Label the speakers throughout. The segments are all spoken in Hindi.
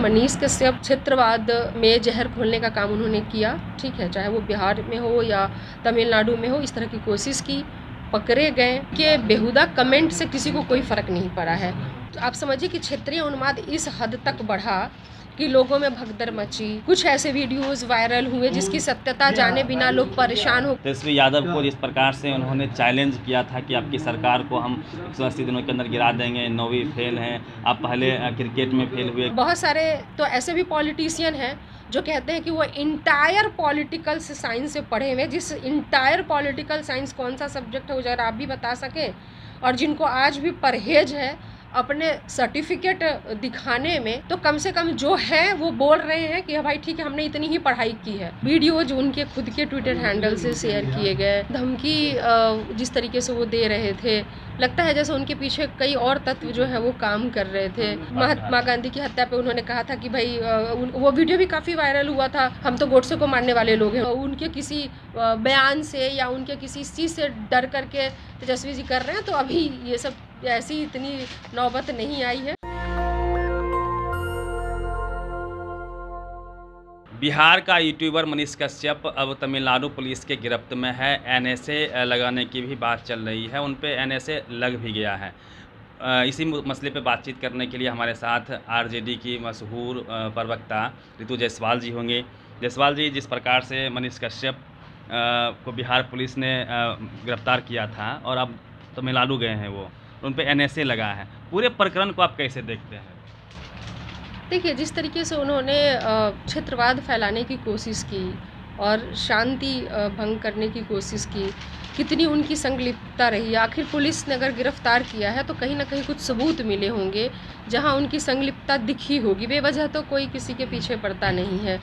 Speaker 1: मनीष कश्यप क्षेत्रवाद में जहर घोलने का काम उन्होंने किया, ठीक है, चाहे वो बिहार में हो या तमिलनाडु में हो, इस तरह की कोशिश की, पकड़े गए कि बेहुदा कमेंट से किसी को कोई फ़र्क नहीं पड़ा है। तो आप समझिए कि क्षेत्रीय उन्माद इस हद तक बढ़ा कि लोगों में भगदड़ मची। कुछ ऐसे वीडियोस वायरल हुए जिसकी सत्यता जाने बिना लोग परेशान हो।
Speaker 2: तेजस्वी यादव को जिस प्रकार से उन्होंने चैलेंज किया था कि आपकी सरकार को हम 180 दिनों के अंदर गिरा देंगे, 9वीं फेल हैं, आप पहले क्रिकेट में फेल हुए।
Speaker 1: बहुत सारे तो ऐसे भी पॉलिटिशियन हैं जो कहते हैं कि वो इंटायर पॉलिटिकल साइंस से पढ़े हुए, जिस इंटायर पॉलिटिकल साइंस कौन सा सब्जेक्ट है वो जरा आप भी बता सकें, और जिनको आज भी परहेज है अपने सर्टिफिकेट दिखाने में, तो कम से कम जो है वो बोल रहे हैं कि भाई ठीक है, हमने इतनी ही पढ़ाई की है। वीडियो जो उनके खुद के ट्विटर हैंडल से शेयर किए गए, धमकी जिस तरीके से वो दे रहे थे, लगता है जैसे उनके पीछे कई और तत्व जो है वो काम कर रहे थे। महात्मा गांधी की हत्या पे उन्होंने कहा था कि भाई वो वीडियो भी काफ़ी वायरल हुआ था, हम तो गोडसे को मारने वाले लोग हैं। उनके किसी बयान से या उनके किसी चीज़ से डर करके तेजस्वी जी कर रहे हैं, तो अभी ये सब ऐसी इतनी नौबत नहीं आई है।
Speaker 2: बिहार का यूट्यूबर मनीष कश्यप अब तमिलनाडु पुलिस के गिरफ्त में है। एनएसए लगाने की भी बात चल रही है, उन पे एनएसए लग भी गया है। इसी मसले पे बातचीत करने के लिए हमारे साथ आरजेडी की मशहूर प्रवक्ता रितु जायसवाल जी होंगे। जायसवाल जी, जिस प्रकार से मनीष कश्यप को बिहार पुलिस ने गिरफ्तार किया था और अब तमिलनाडु गए हैं, वो उन पे एनएसए लगा है, पूरे प्रकरण को आप कैसे देखते हैं?
Speaker 1: देखिए, जिस तरीके से उन्होंने क्षेत्रवाद फैलाने की कोशिश की और शांति भंग करने की कोशिश की, कितनी उनकी संलिप्तता रही। आखिर पुलिस ने अगर गिरफ्तार किया है तो कहीं ना कहीं कुछ सबूत मिले होंगे जहां उनकी संलिप्तता दिखी होगी। बेवजह तो कोई किसी के पीछे पड़ता नहीं है।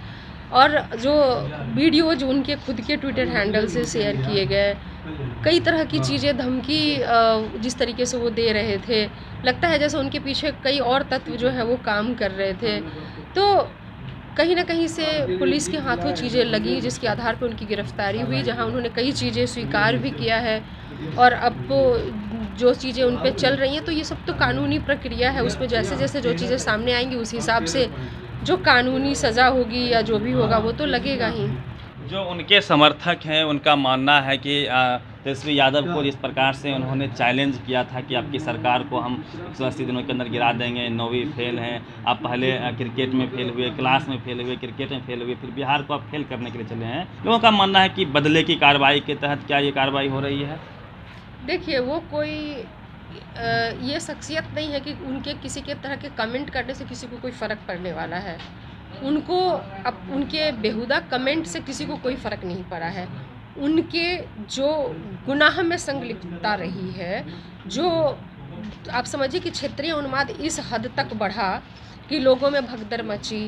Speaker 1: और जो वीडियो जो उनके खुद के ट्विटर हैंडल से शेयर किए गए, कई तरह की चीज़ें, धमकी जिस तरीके से वो दे रहे थे, लगता है जैसे उनके पीछे कई और तत्व जो है वो काम कर रहे थे। तो कहीं ना कहीं से पुलिस के हाथों चीज़ें लगी जिसके आधार पर उनकी गिरफ्तारी हुई, जहां उन्होंने कई चीज़ें स्वीकार भी किया है। और अब तो जो चीज़ें उन पे चल रही हैं, तो ये सब तो कानूनी प्रक्रिया है, उसमें जैसे जैसे जो चीज़ें सामने आएंगी उस हिसाब से जो कानूनी सज़ा होगी या जो भी होगा वो तो लगेगा ही।
Speaker 2: जो उनके समर्थक हैं उनका मानना है कि तेजस्वी यादव को जिस प्रकार से उन्होंने चैलेंज किया था कि आपकी सरकार को हम 180 दिनों के अंदर गिरा देंगे, 9वीं फेल हैं, आप पहले क्रिकेट में फेल हुए, क्लास में फेल हुए, क्रिकेट में फेल हुए, फिर बिहार को आप फेल करने के लिए चले हैं। लोगों का मानना है कि बदले की कार्रवाई के तहत क्या ये कार्रवाई हो रही है?
Speaker 1: देखिए, वो कोई ये शख्सियत नहीं है कि उनके किसी के तरह के कमेंट करने से किसी को कोई फ़र्क पड़ने वाला है। उनको अब उनके बेहुदा कमेंट से किसी को कोई फ़र्क नहीं पड़ा है। उनके जो गुनाह में संलिप्तता रही है, जो आप समझिए कि क्षेत्रीय उन्माद इस हद तक बढ़ा कि लोगों में भगदड़ मची।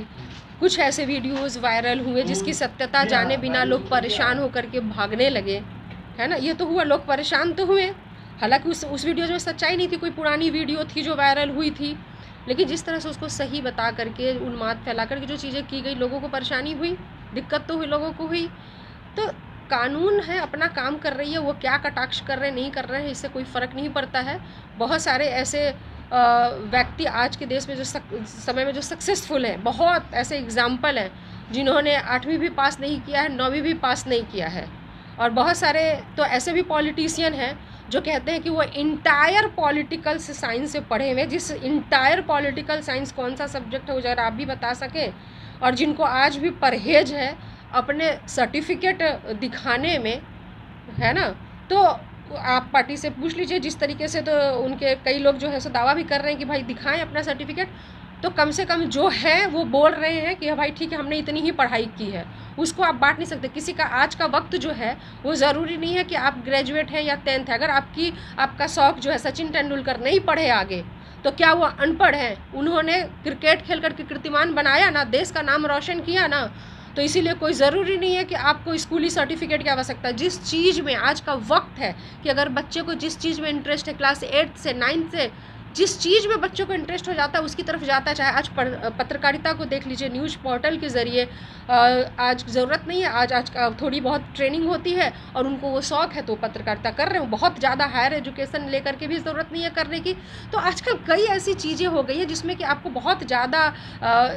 Speaker 1: कुछ ऐसे वीडियोस वायरल हुए जिसकी सत्यता जाने बिना लोग परेशान होकर के भागने लगे, है ना। ये तो हुआ, लोग परेशान तो हुए, हालांकि उस वीडियो में सच्चाई नहीं थी, कोई पुरानी वीडियो थी जो वायरल हुई थी, लेकिन जिस तरह से उसको सही बता करके, उन्माद फैला करके जो चीज़ें की गई, लोगों को परेशानी हुई, दिक्कत तो हुई, लोगों को हुई। तो कानून है, अपना काम कर रही है, वो क्या कटाक्ष कर रहे हैं नहीं कर रहे हैं इससे कोई फ़र्क नहीं पड़ता है। बहुत सारे ऐसे व्यक्ति आज के देश में जो समय में जो सक्सेसफुल हैं, बहुत ऐसे एग्जाम्पल हैं जिन्होंने 8वीं भी पास नहीं किया है, 9वीं भी पास नहीं किया है। और बहुत सारे तो ऐसे भी पॉलिटिशियन हैं जो कहते हैं कि वो इंटायर पॉलिटिकल साइंस से पढ़े हुए, जिस इंटायर पॉलिटिकल साइंस कौन सा सब्जेक्ट है वो जरा आप भी बता सकें, और जिनको आज भी परहेज है अपने सर्टिफिकेट दिखाने में, है ना। तो आप पार्टी से पूछ लीजिए, जिस तरीके से तो उनके कई लोग जो है सो दावा भी कर रहे हैं कि भाई दिखाएं अपना सर्टिफिकेट, तो कम से कम जो है वो बोल रहे हैं कि भाई ठीक है, हमने इतनी ही पढ़ाई की है। उसको आप बांट नहीं सकते किसी का। आज का वक्त जो है वो ज़रूरी नहीं है कि आप ग्रेजुएट हैं या 10th है। अगर आपका शौक जो है सचिन तेंदुलकर नहीं पढ़े आगे, तो क्या वो अनपढ़ हैं? उन्होंने क्रिकेट खेल करके कीर्तिमान बनाया ना, देश का नाम रोशन किया ना। तो इसीलिए कोई ज़रूरी नहीं है कि आपको स्कूली सर्टिफिकेट की आवश्यकता है। जिस चीज़ में आज का वक्त है कि अगर बच्चे को जिस चीज़ में इंटरेस्ट है, क्लास 8 से 9 से जिस चीज़ में बच्चों को इंटरेस्ट हो जाता है उसकी तरफ जाता है। चाहे आज पत्रकारिता को देख लीजिए, न्यूज़ पोर्टल के ज़रिए आज ज़रूरत नहीं है, आज थोड़ी बहुत ट्रेनिंग होती है और उनको वो शौक़ है तो पत्रकारिता कर रहे हो। बहुत ज़्यादा हायर एजुकेशन लेकर के भी ज़रूरत नहीं है करने की। तो आजकल कई ऐसी चीज़ें हो गई हैं जिसमें कि आपको बहुत ज़्यादा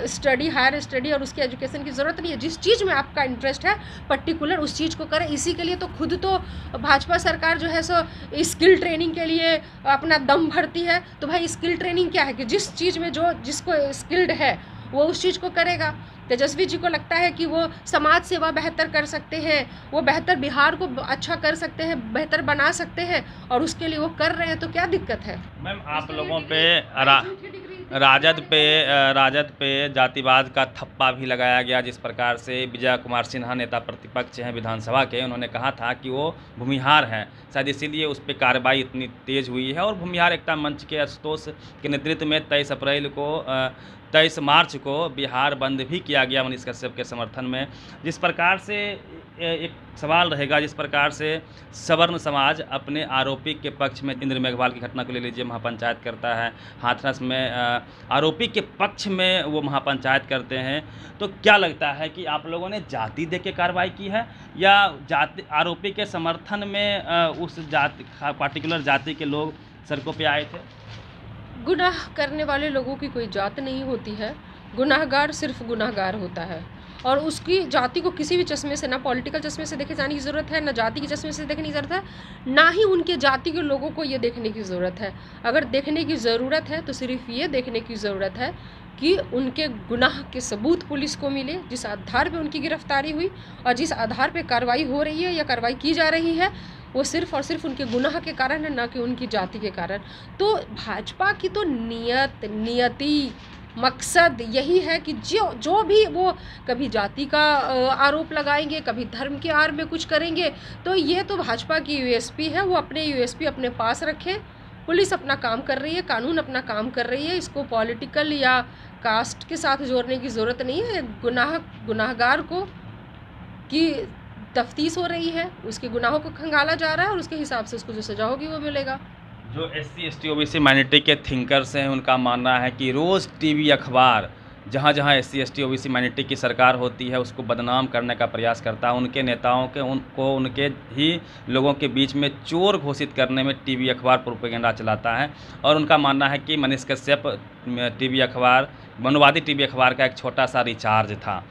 Speaker 1: स्टडी, हायर स्टडी और उसके एजुकेशन की ज़रूरत नहीं है। जिस चीज़ में आपका इंटरेस्ट है पर्टिकुलर उस चीज़ को करें। इसी के लिए तो खुद तो भाजपा सरकार जो है सो स्किल ट्रेनिंग के लिए अपना दम भरती है। तो भाई स्किल ट्रेनिंग क्या है कि जिस चीज़ में जो जिसको स्किल्ड है वो उस चीज़ को करेगा। तेजस्वी जी को लगता है कि वो समाज सेवा बेहतर कर सकते हैं, वो बेहतर बिहार को अच्छा कर सकते हैं, बेहतर बना सकते हैं और उसके लिए वो कर रहे हैं, तो क्या दिक्कत है?
Speaker 2: मैम आप लोगों पे राजद पे जातिवाद का थप्पा भी लगाया गया। जिस प्रकार से विजय कुमार सिन्हा नेता प्रतिपक्ष हैं विधानसभा के, उन्होंने कहा था कि वो भूमिहार हैं, शायद इसीलिए उस पर कार्रवाई इतनी तेज़ हुई है। और भूमिहार एकता मंच के आशुतोष के नेतृत्व में 23 मार्च को बिहार बंद भी किया गया मनीष कश्यप के समर्थन में। जिस प्रकार से एक सवाल रहेगा, जिस प्रकार से सवर्ण समाज अपने आरोपी के पक्ष में, इंद्र मेघवाल की घटना को ले लीजिए, महापंचायत करता है। हाथरस में आरोपी के पक्ष में वो महापंचायत करते हैं। तो क्या लगता है कि आप लोगों ने जाति देख के कार्रवाई की है या जाति आरोपी के समर्थन में उस जाति पार्टिकुलर जाति के लोग सड़कों पे आए थे?
Speaker 1: गुनाह करने वाले लोगों की कोई जात नहीं होती है। गुनाहगार सिर्फ गुनाहगार होता है और उसकी जाति को किसी भी चश्मे से, ना पॉलिटिकल चश्मे से देखे जाने की ज़रूरत है, ना जाति के चश्मे से देखने की ज़रूरत है, ना ही उनके जाति के लोगों को ये देखने की ज़रूरत है। अगर देखने की ज़रूरत है तो सिर्फ ये देखने की ज़रूरत है कि उनके गुनाह के सबूत पुलिस को मिले, जिस आधार पे उनकी गिरफ्तारी हुई और जिस आधार पे कार्रवाई हो रही है या कार्रवाई की जा रही है, वो सिर्फ और सिर्फ उनके गुनाह के कारण है, ना कि उनकी जाति के कारण। तो भाजपा की तो नियति मकसद यही है कि जो भी वो कभी जाति का आरोप लगाएंगे, कभी धर्म के आड़ में कुछ करेंगे। तो ये तो भाजपा की यूएसपी है, वो अपने यूएसपी अपने पास रखें। पुलिस अपना काम कर रही है, कानून अपना काम कर रही है, इसको पॉलिटिकल या कास्ट के साथ जोड़ने की ज़रूरत नहीं है। गुनाहगार को की तफ्तीश हो रही है, उसके गुनाहों को खंगाला जा रहा है और उसके हिसाब से उसको जो सज़ा होगी वो मिलेगा।
Speaker 2: जो SC ST OBC माइनॉरिटी के थिंकर्स हैं, उनका मानना है कि रोज़ टीवी अखबार जहाँ SC ST OBC माइनॉरिटी की सरकार होती है उसको बदनाम करने का प्रयास करता है। उनके नेताओं के उनको उनके ही लोगों के बीच में चोर घोषित करने में टीवी अखबार प्रोपेगेंडा चलाता है। और उनका मानना है कि मनीष कश्यप टीवी अखबार, मनुवादी टीवी अखबार का एक छोटा सा रिचार्ज था।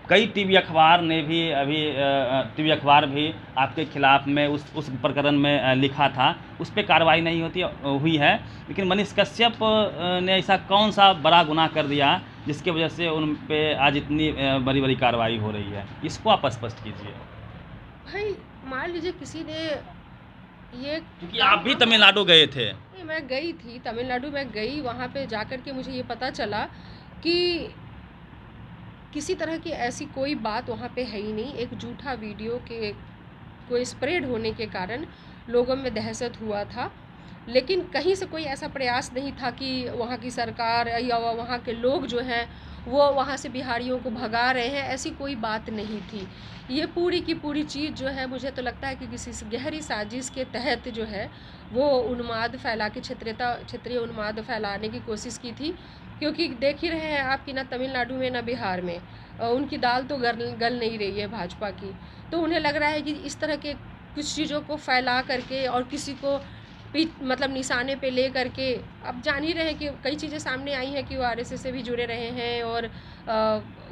Speaker 2: कई टीवी अखबार ने भी टीवी अखबार भी आपके खिलाफ में उस प्रकरण में लिखा था, उस पर कार्रवाई नहीं हुई है। लेकिन मनीष कश्यप ने ऐसा कौन सा बड़ा गुनाह कर दिया जिसकी वजह से उन पे आज इतनी बड़ी बड़ी कार्रवाई हो रही है? इसको आप स्पष्ट कीजिए।
Speaker 1: भाई मान लीजिए किसी ने ये,
Speaker 2: क्योंकि आप भी तमिलनाडु गए थे।
Speaker 1: नहीं, मैं गई थी तमिलनाडु, मैं गई वहाँ पे जाकर के मुझे ये पता चला कि किसी तरह की ऐसी कोई बात वहाँ पे है ही नहीं। एक झूठा वीडियो के कोई स्प्रेड होने के कारण लोगों में दहशत हुआ था, लेकिन कहीं से कोई ऐसा प्रयास नहीं था कि वहाँ की सरकार या वहाँ के लोग जो हैं वो वहाँ से बिहारियों को भगा रहे हैं, ऐसी कोई बात नहीं थी। ये पूरी की पूरी चीज़ जो है, मुझे तो लगता है कि किसी गहरी साजिश के तहत जो है वो उन्माद फैला के क्षेत्रीय उन्माद फैलाने की कोशिश की थी। क्योंकि देख ही रहे हैं आप कि ना तमिलनाडु में ना बिहार में उनकी दाल तो गल नहीं रही है भाजपा की। तो उन्हें लग रहा है कि इस तरह के कुछ चीज़ों को फैला करके और किसी को मतलब निशाने पे ले करके, अब जान ही रहे हैं कि कई चीज़ें सामने आई हैं कि वो RSS से भी जुड़े रहे हैं और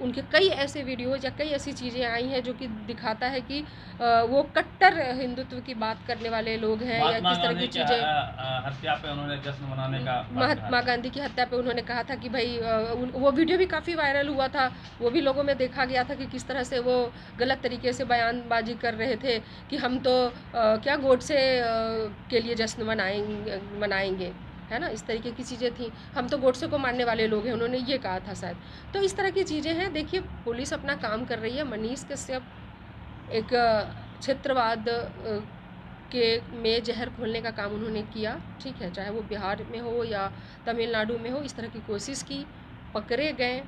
Speaker 1: उनके कई ऐसे वीडियोज़ या कई ऐसी चीज़ें आई हैं जो कि दिखाता है कि वो कट्टर हिंदुत्व की बात करने वाले लोग हैं या किस तरह की चीज़ें।
Speaker 2: हत्या पे उन्होंने जश्न मनाने का,
Speaker 1: महात्मा गांधी की हत्या पे उन्होंने कहा था कि भाई वो वीडियो भी काफ़ी वायरल हुआ था, वो भी लोगों में देखा गया था कि किस तरह से वो गलत तरीके से बयानबाजी कर रहे थे कि हम तो क्या गोडसे के लिए जश्न मनाएंगे, है ना, इस तरीके की चीज़ें थी। हम तो गोडसे को मारने वाले लोग हैं, उन्होंने ये कहा था शायद। तो इस तरह की चीज़ें हैं। देखिए पुलिस अपना काम कर रही है। मनीष कश्यप एक क्षेत्रवाद के में जहर घोलने का काम उन्होंने किया, ठीक है, चाहे वो बिहार में हो या तमिलनाडु में हो, इस तरह की कोशिश की, पकड़े गए,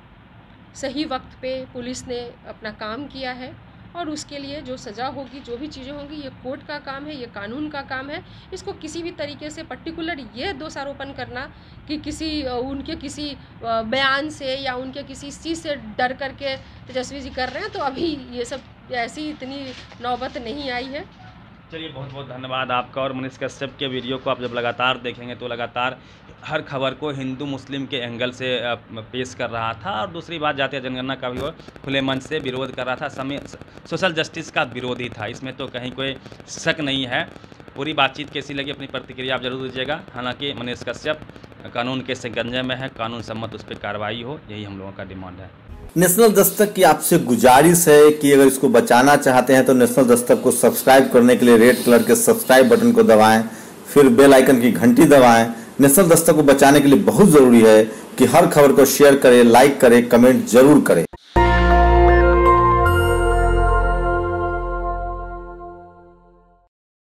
Speaker 1: सही वक्त पे पुलिस ने अपना काम किया है और उसके लिए जो सज़ा होगी, जो भी चीज़ें होंगी, ये कोर्ट का काम है, ये कानून का काम है। इसको किसी भी तरीके से पर्टिकुलर ये दोषारोपण करना कि उनके किसी बयान से या उनके किसी चीज़ से डर करके तेजस्वी जी कर रहे हैं, तो अभी ये सब ऐसी इतनी नौबत नहीं आई है।
Speaker 2: चलिए, बहुत बहुत धन्यवाद आपका। और मनीष कश्यप के वीडियो को आप जब लगातार देखेंगे तो लगातार हर खबर को हिंदू मुस्लिम के एंगल से पेश कर रहा था, और दूसरी बात जातीय जनगणना का भी वो खुले मन से विरोध कर रहा था, सोशल जस्टिस का विरोधी था, इसमें तो कहीं कोई शक नहीं है। पूरी बातचीत कैसी लगी, अपनी प्रतिक्रिया आप जरूर दीजिएगा। हालांकि मनीष कश्यप कानून के शिकंजे में है, कानून सम्मत उस पर कार्रवाई हो, यही हम लोगों का डिमांड है।
Speaker 3: नेशनल दस्तक की आपसे गुजारिश है कि अगर इसको बचाना चाहते हैं तो नेशनल दस्तक को सब्सक्राइब करने के लिए रेड कलर के सब्सक्राइब बटन को दबाएं, फिर बेल आइकन की घंटी दबाएं। नेशनल दस्तक को बचाने के लिए बहुत जरूरी है कि हर खबर को शेयर करें, लाइक करें, कमेंट जरूर करें।